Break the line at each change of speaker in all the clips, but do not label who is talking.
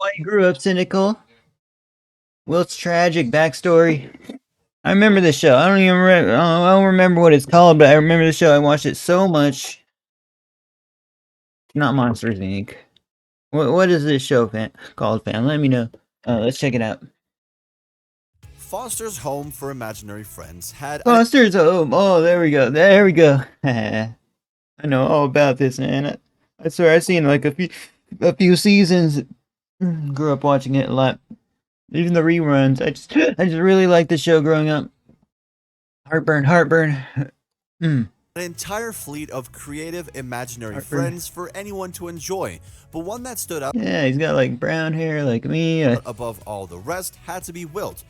Why he grew up cynical. Wilt's tragic backstory. I remember this show. I don't even remember. I don't remember what it's called, but I remember the show. I watched it so much. Not Monsters Inc. What is this show called, fam? Let me know. Let's check it out.
Foster's Home for Imaginary Friends had
Foster's Home. Oh, there we go. There we go. I know all about this, man. I swear I've seen like a few seasons. Grew up watching it a lot. Even the reruns. I just really liked the show growing up. Heartburn.
an entire fleet of creative imaginary friends for anyone to enjoy, but one that stood out
Yeah, he's got like brown hair like me.
above all the rest had to be Wilt.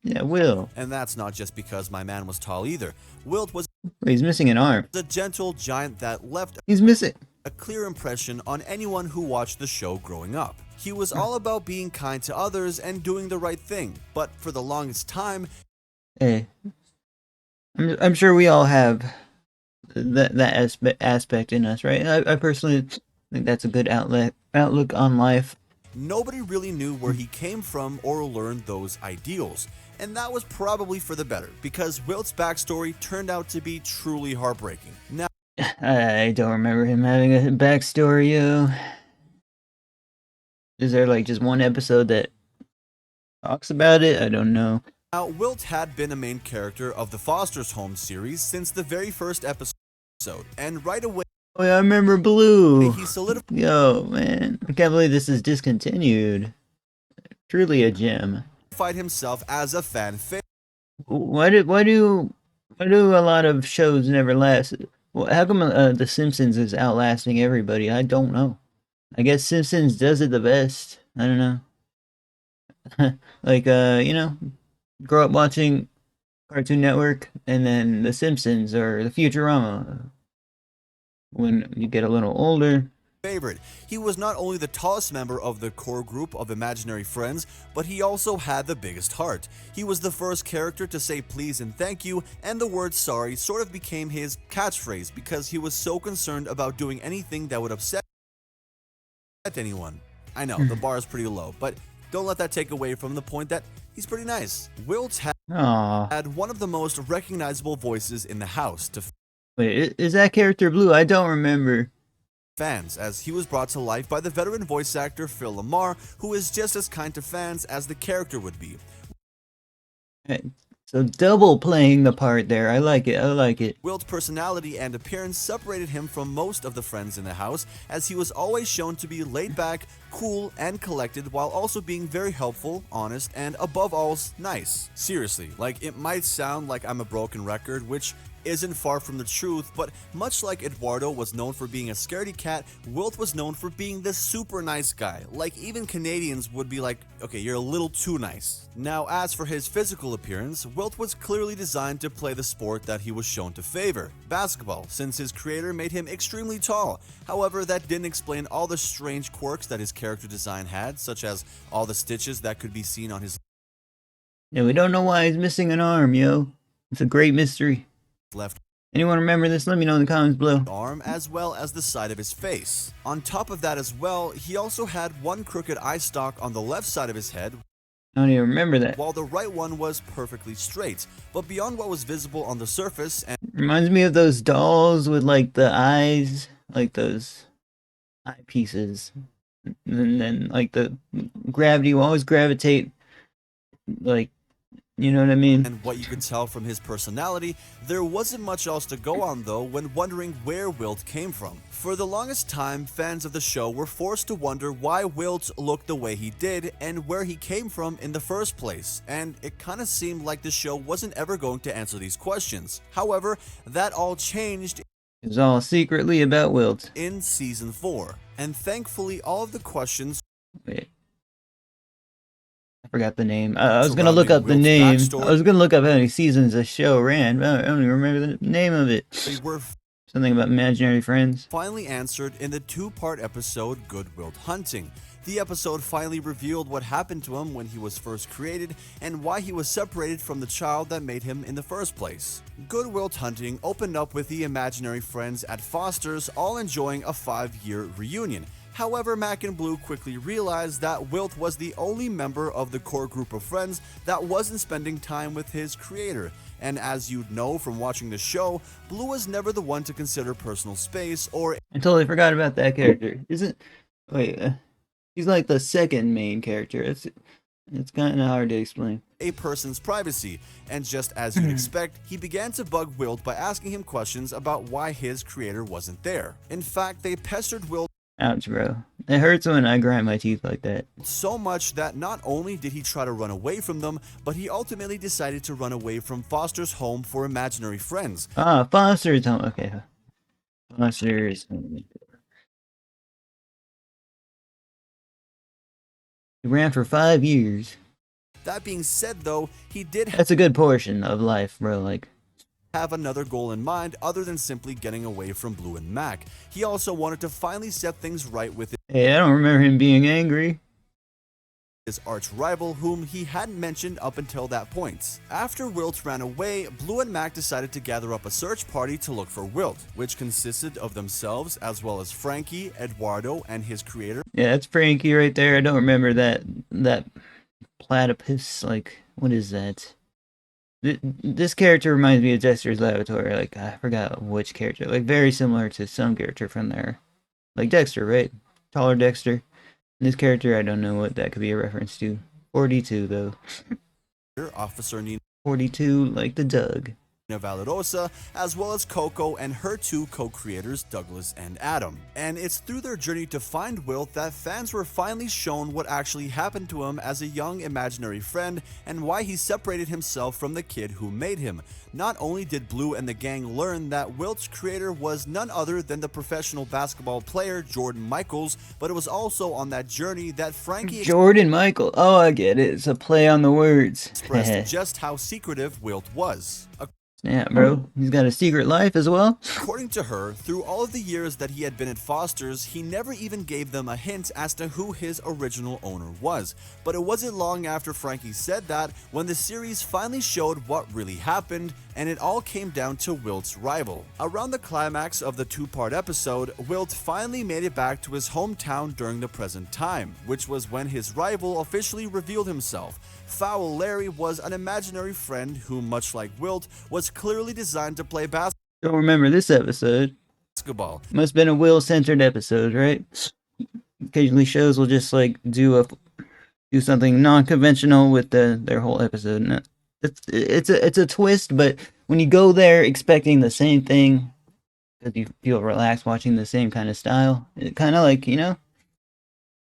Yeah, Will.
And that's not just because my man was tall either. Wilt was
Wait, he's missing an arm.
a gentle giant that left
He's missing.
a clear impression on anyone who watched the show growing up. He was all about being kind to others and doing the right thing, but for the longest time,
Hey, I'm sure we all have that aspect in us, right? I personally think that's a good outlook on life.
nobody really knew where he came from or learned those ideals. And that was probably for the better, because Wilt's backstory turned out to be truly heartbreaking. Now,
I don't remember him having a backstory, yo. Is there like just one episode that talks about it? I don't know.
Wilt had been a main character of the Foster's Home series since the very first episode, and right away
Oh yeah, I remember Blue.
he solidified
Yo, man, I can't believe this is discontinued. Truly a gem.
himself as a fan favorite.
Why do a lot of shows never last? How come The Simpsons is outlasting everybody? I don't know. I guess Simpsons does it the best. I don't know. Like grow up watching Cartoon Network and then The Simpsons or the Futurama. When you get a little older,
He was not only the tallest member of the core group of imaginary friends, but he also had the biggest heart. He was the first character to say please and thank you, and the word sorry sort of became his catchphrase because he was so concerned about doing anything that would upset anyone. I know, the bar is pretty low, but don't let that take away from the point that he's pretty nice. Wilt had one of the most recognizable voices in the house to
wait, is that character Blue? I don't remember.
fans, as he was brought to life by the veteran voice actor Phil Lamar, who is just as kind to fans as the character would be.
So double playing the part there. I like it.
Wilt's personality and appearance separated him from most of the friends in the house, as he was always shown to be laid back, cool, and collected, while also being very helpful, honest, and above all, nice. Seriously, like, it might sound like I'm a broken record, which isn't far from the truth, but much like Eduardo was known for being a scaredy cat, Wilt was known for being this super nice guy. Like, even Canadians would be like, okay, you're a little too nice. Now, as for his physical appearance, Wilt was clearly designed to play the sport that he was shown to favor, basketball, since his creator made him extremely tall. However, that didn't explain all the strange quirks that his character design had, such as all the stitches that could be seen on his
Yeah, we don't know why he's missing an arm, yo. It's a great mystery.
left
Anyone remember this? Let me know in the comments below.
arm, as well as the side of his face. On top of that as well, he also had one crooked eye stalk on the left side of his head,
I don't even remember that.
while the right one was perfectly straight. But beyond what was visible on the surface, and
Reminds me of those dolls with like the eyes, like those eye pieces. And then like the gravity will always gravitate, like, you know what I mean?
what you could tell from his personality, there wasn't much else to go on though when wondering where Wilt came from. For the longest time, fans of the show were forced to wonder why Wilt looked the way he did and where he came from in the first place, and it kinda seemed like the show wasn't ever going to answer these questions. However, that all changed
It's all secretly about Wilt.
in Season 4, and thankfully all of the questions
Wait. I forgot the name. I was gonna look up the name. I was gonna look up how many seasons the show ran, but I don't even remember the name of it.
were
Something about imaginary friends.
finally answered in the two-part episode Good Wilt Hunting. The episode finally revealed what happened to him when he was first created and why he was separated from the child that made him in the first place. Good Wilt Hunting opened up with the imaginary friends at Foster's all enjoying a 5-year reunion. However, Mac and Blue quickly realized that Wilt was the only member of the core group of friends that wasn't spending time with his creator. And as you'd know from watching the show, Blue was never the one to consider personal space or
I totally forgot about that character. Isn't wait? He's like the second main character. It's kind of hard to explain.
a person's privacy, and just as you'd expect, he began to bug Wilt by asking him questions about why his creator wasn't there. In fact, they pestered Wilt
Ouch, bro. It hurts when I grind my teeth like that.
so much that not only did he try to run away from them, but he ultimately decided to run away from Foster's home for imaginary friends.
Ah, Foster's home. Okay. Foster's home. He ran for 5 years.
That being said, though, he did
That's a good portion of life, bro. Like,
have another goal in mind other than simply getting away from Blue and Mac. He also wanted to finally set things right with
hey, I don't remember him being angry.
his arch rival, whom he hadn't mentioned up until that point. After Wilt ran away, Blue and Mac decided to gather up a search party to look for Wilt, which consisted of themselves as well as Frankie, Eduardo, and his creator,
Yeah, that's Frankie right there. I don't remember that platypus. Like, what is that? This character reminds me of Dexter's Laboratory. Like, I forgot which character. Like, very similar to some character from there. Like Dexter, right? Taller Dexter. This character, I don't know what that could be a reference to. 42, though.
Officer Nina
42, like the Doug.
Valorosa, as well as Coco and her two co-creators Douglas and Adam. And it's through their journey to find Wilt that fans were finally shown what actually happened to him as a young imaginary friend and why he separated himself from the kid who made him. Not only did Blue and the gang learn that Wilt's creator was none other than the professional basketball player Jordan Michaels, but it was also on that journey that Frankie
Jordan Michael. Oh, I get it. It's a play on the words.
expressed just how secretive Wilt was.
Yeah, bro. He's got a secret life as well.
According to her, through all of the years that he had been at Foster's, he never even gave them a hint as to who his original owner was. But it wasn't long after Frankie said that when the series finally showed what really happened, and it all came down to Wilt's rival. Around the climax of the two-part episode, Wilt finally made it back to his hometown during the present time, which was when his rival officially revealed himself. Foul Larry was an imaginary friend who, much like Wilt, was clearly designed to play
Don't remember this episode.
basketball.
Must have been a Will-centered episode, right? Occasionally shows will just like do something non-conventional with their whole episode. And it's a twist, but when you go there expecting the same thing, because you feel relaxed watching the same kind of style, it kind of like, it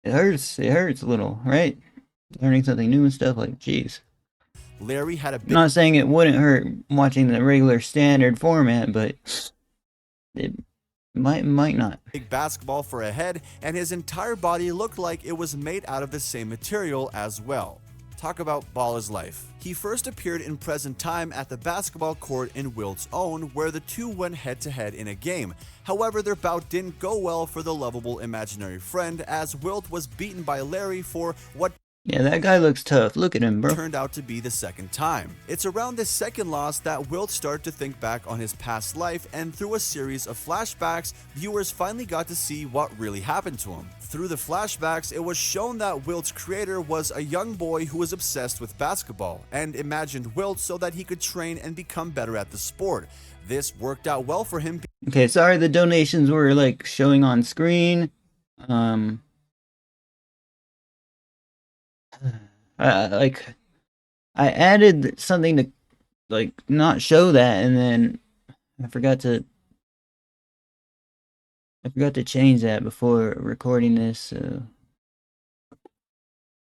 hurts. It hurts a little, right? Learning something new and stuff, like, jeez.
Larry had a
I'm
big
not saying it wouldn't hurt watching the regular standard format, but it might not.
basketball for a head, and his entire body looked like it was made out of the same material as well. Talk about ball is life. He first appeared in present time at the basketball court in Wilt's own, where the two went head-to-head in a game. However, their bout didn't go well for the lovable imaginary friend, as Wilt was beaten by Larry for what
Yeah, that guy looks tough. Look at him, bro.
turned out to be the second time. It's around this second loss that Wilt started to think back on his past life, and through a series of flashbacks, viewers finally got to see what really happened to him. Through the flashbacks, it was shown that Wilt's creator was a young boy who was obsessed with basketball, and imagined Wilt so that he could train and become better at the sport. This worked out well for him.
Okay, sorry the donations were like showing on screen. Like, I added something to like not show that, and then I forgot to change that before recording this. So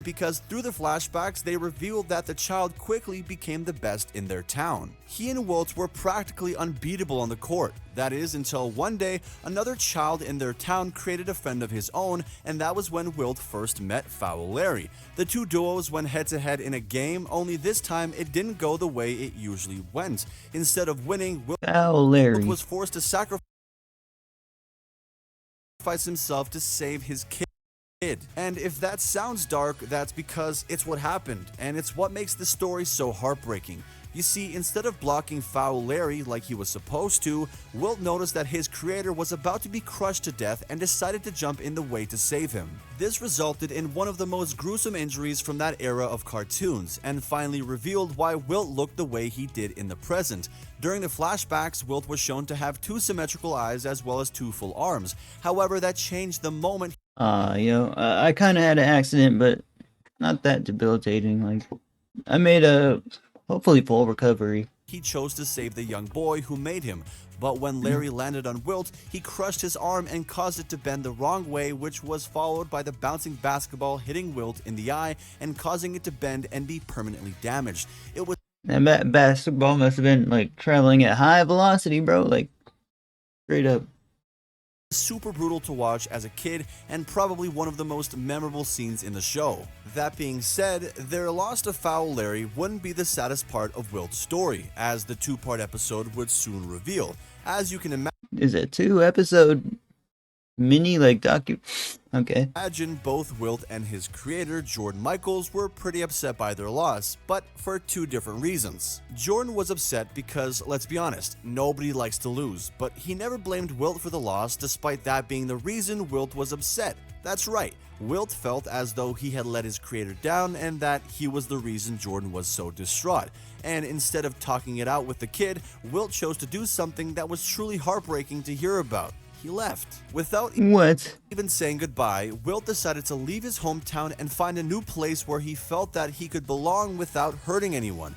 Because through the flashbacks, they revealed that the child quickly became the best in their town. He and Wilt were practically unbeatable on the court. That is, until one day, another child in their town created a friend of his own, and that was when Wilt first met Foul Larry. The two duos went head-to-head in a game, only this time it didn't go the way it usually went. Instead of winning,
Foul Larry
was forced to sacrifice himself to save his kid. And if that sounds dark, that's because it's what happened, and it's what makes the story so heartbreaking. You see, instead of blocking foul Larry like he was supposed to, Wilt noticed that his creator was about to be crushed to death and decided to jump in the way to save him. This resulted in one of the most gruesome injuries from that era of cartoons, and finally revealed why Wilt looked the way he did in the present. During the flashbacks, Wilt was shown to have 2 symmetrical eyes as well as 2 full arms. However, that changed the moment
I kind of had an accident, but not that debilitating. Like, I made a hopefully full recovery.
he chose to save the young boy who made him. But when Larry landed on Wilt, he crushed his arm and caused it to bend the wrong way, which was followed by the bouncing basketball hitting Wilt in the eye and causing it to bend and be permanently damaged. It was
That basketball must have been like traveling at high velocity, bro. Like, straight up.
super brutal to watch as a kid and probably one of the most memorable scenes in the show. That being said, their loss to foul Larry wouldn't be the saddest part of Wilt's story, as the 2-part episode would soon reveal. As you can
Is it 2-episode mini like Okay.
imagine, both Wilt and his creator, Jordan Michaels, were pretty upset by their loss, but for 2 different reasons. Jordan was upset because, let's be honest, nobody likes to lose, but he never blamed Wilt for the loss, despite that being the reason Wilt was upset. That's right, Wilt felt as though he had let his creator down and that he was the reason Jordan was so distraught. And instead of talking it out with the kid, Wilt chose to do something that was truly heartbreaking to hear about. He left. Without
What?
even saying goodbye, Wilt decided to leave his hometown and find a new place where he felt that he could belong without hurting anyone.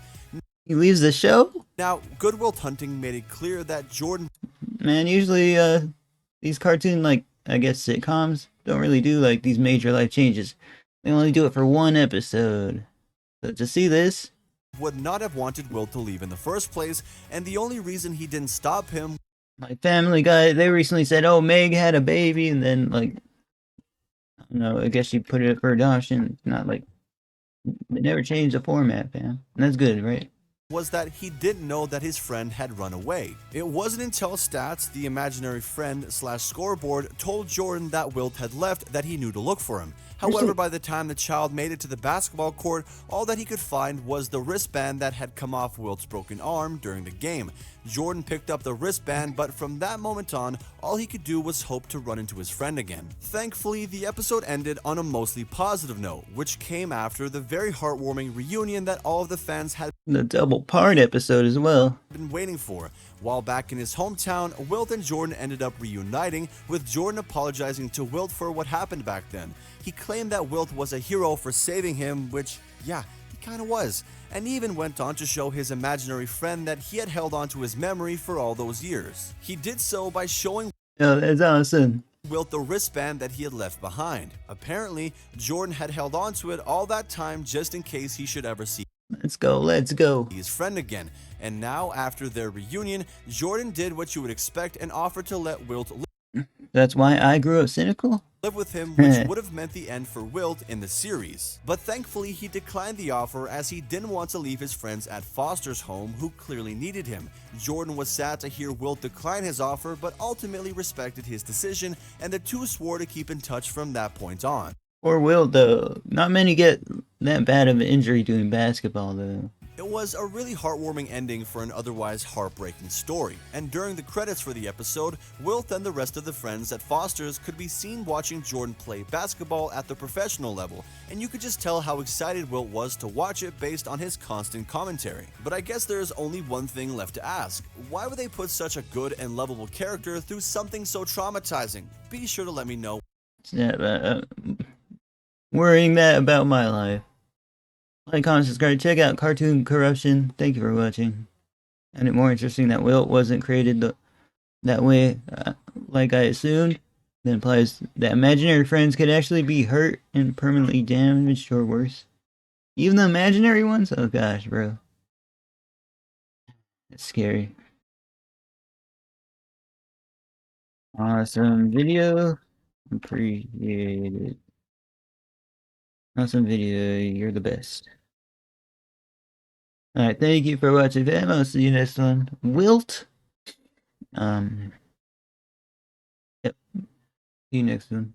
He leaves the show?
Now, Good Wilt Hunting made it clear that Jordan
Man, usually these cartoon, like, I guess sitcoms don't really do like these major life changes. They only do it for 1 episode. So to see this,
would not have wanted Wilt to leave in the first place, and the only reason he didn't stop him
like Family Guy, they recently said, "Oh, Meg had a baby," and then like, I don't know, I guess she put it for adoption. Not like they never changed the format, fam. And that's good, right?
was that he didn't know that his friend had run away. It wasn't until Stats, the imaginary friend / scoreboard, told Jordan that Wilt had left that he knew to look for him. However, by the time the child made it to the basketball court, all that he could find was the wristband that had come off Wilt's broken arm during the game. Jordan picked up the wristband, but from that moment on, all he could do was hope to run into his friend again. Thankfully, the episode ended on a mostly positive note, which came after the very heartwarming reunion that all of the fans had
The double part episode as well.
been waiting for. While back in his hometown, Wilt and Jordan ended up reuniting, with Jordan apologizing to Wilt for what happened back then. He claimed that Wilt was a hero for saving him, which, yeah, he kinda was, and he even went on to show his imaginary friend that he had held on to his memory for all those years. He did so by showing
Oh, that's awesome.
Wilt the wristband that he had left behind. Apparently, Jordan had held on to it all that time just in case he should ever see
Let's go, let's go.
his friend again. And now, after their reunion, Jordan did what you would expect and offered to let Wilt
That's why I grew up cynical?
live with him, which would have meant the end for Wilt in the series. But thankfully, he declined the offer as he didn't want to leave his friends at Foster's home who clearly needed him. Jordan was sad to hear Wilt decline his offer, but ultimately respected his decision, and the two swore to keep in touch from that point on.
Or will, though. Not many get that bad of an injury doing basketball, though.
It was a really heartwarming ending for an otherwise heartbreaking story, and during the credits for the episode, Wilt and the rest of the friends at Foster's could be seen watching Jordan play basketball at the professional level, and you could just tell how excited Wilt was to watch it based on his constant commentary. But I guess there's only one thing left to ask: why would they put such a good and lovable character through something so traumatizing? Be sure to let me know.
Yeah, worrying that about my life. Like, comment, subscribe, check out Cartoon Corruption. Thank you for watching. And it more interesting that Wilt wasn't created that way, like I assumed. That implies that imaginary friends could actually be hurt and permanently damaged or worse. Even the imaginary ones? Oh gosh, bro. It's scary. Awesome video. Appreciate it. Awesome video. You're the best. Alright, thank you for watching, fam. I'll see you next one. Wilt. Yep. See you next one.